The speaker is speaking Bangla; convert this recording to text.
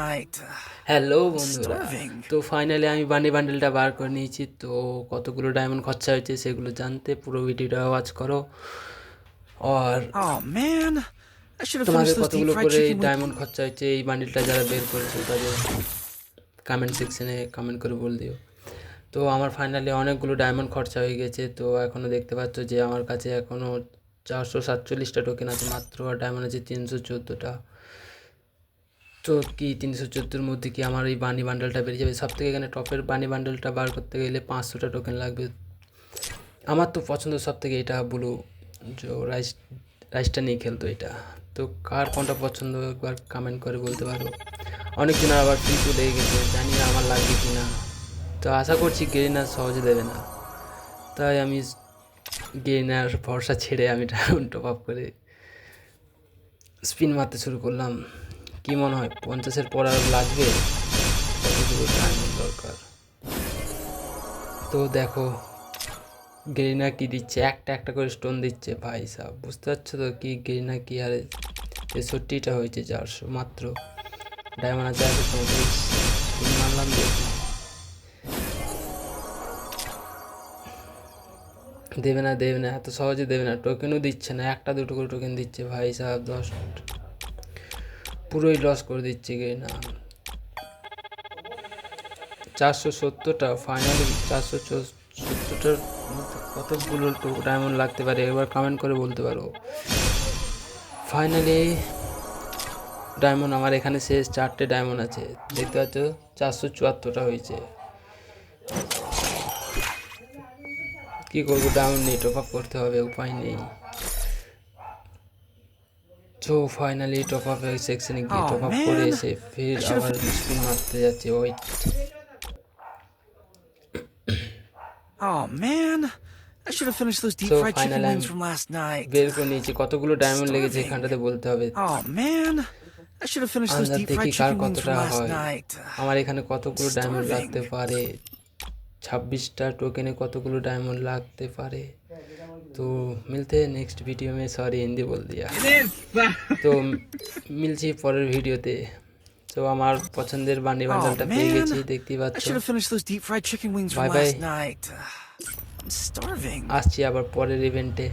night. হ্যালো I'm বন্ধুরা, starving. তো ফাইনালি আমি বানি বান্ডেলটা বার করে নিয়েছি। তো কতগুলো ডায়মন্ড খরচা হয়েছে সেগুলো জানতে পুরো ভিডিওটা ওয়াচ করো। আর Oh man, I should have তোমাদের finished those deep কতগুলো fried করে chicken wings. ডায়মন্ড খরচা হয়েছে এই বান্ডেলটা যারা বের করেছো তাদের কমেন্ট সেকশনে কমেন্ট করে বল দিও। তো আমার ফাইনালি অনেকগুলো ডায়মন্ড খরচা হয়ে গেছে। তো এখনও দেখতে পাচ্ছ যে আমার কাছে এখনও 447টা টোকেন আছে মাত্র, আর ডায়মন্ড আছে 314টা। তো কি 314-র মধ্যে কি আমার এই বানি বান্ডেলটা বেরিয়ে যাবে? সব থেকে এখানে টপের বানি বান্ডেলটা বার করতে গেলে 500টা টোকেন লাগবে। আমার তো পছন্দ সব থেকে এটা ব্লু, যে রাইসটা নিয়ে খেলতো এটা। তো কার কোনটা পছন্দ একবার কমেন্ট করে বলতে পারো। অনেকজন আবার ফ্রিতে লেগে গেছে, জানি না আমার লাগবে কি না। তো আশা করছি গেরিনা সহজে দেবে না, তাই আমি গেরিনার ভরসা ছেড়ে আমি টপ আপ করে স্পিন মারতে শুরু করলাম। কি মনে হয় 50-এর পর আর লাগবে? কতগুলো ডায়মন্ড দরকার? তো দেখো গেরিনা কি দিচ্ছে, একটা একটা করে স্টোন দিচ্ছে। ভাই সাহেব বুঝতে পারছো তো কি গেরিনা কি আরে 63টা হয়েছে 400 মাত্র, ডায়মন্ড আছে 134। স্পিন মারলাম দেখি দেবে না, দেবে না, এত সহজে দেবে না। টোকেনও দিচ্ছে না, একটা দুটো করে টোকেন দিচ্ছে। ভাই সাহেব 10 পুরোই লস করে দিচ্ছে গেরিনা। 470টা ফাইনালি, 470টার মধ্যে কতগুলো ডায়মন্ড লাগতে পারে এবার কমেন্ট করে বলতে পারো। ফাইনালি ডায়মন্ড আমার এখানে শেষ, 4টে ডায়মন্ড আছে দেখতে পাচ্ছ, 474টা হয়েছে। কী করবো, ডায়মন্ড নেই, টপ আপ করতে হবে, উপায় নেই। তো ফাইনালি টপ আপ সেকশনে গিয়ে Oh টপ আপ করে man, এসে ফির I should আবার have. স্পিন মারতে যাচ্ছে। Wait, Oh man, I should have finished those deep তো fried chicken ফাইনালি আমি wings from last night. বের করে নিয়েছি কতগুলো I'm ডায়মন্ড লেগেছে starving. এখানটাতে বলতে হবে। Oh man, I should have finished those আন্দাজ deep দেখি fried car chicken wings from কতটা last হয়। night. আমার এখানে I'm কতগুলো ডায়মন্ড starving. লাগতে পারে, 26টা টোকেনে কতগুলো डायमंड লাগতে পারে। तो मिलते हैं नेक्स्ट वीडियो में। सॉरी हिंदी बोल दिया। তো মিলছি পরের ভিডিওতে। তো আমার পছন্দের বান্ডি Oh বান্ডেলটা পেয়ে man, গেছি, দেখতেই I পাচ্ছ। should have finished those deep fried chicken wings from bye bye, last night. I'm starving. আসছি আবার পরের ইভেন্টে।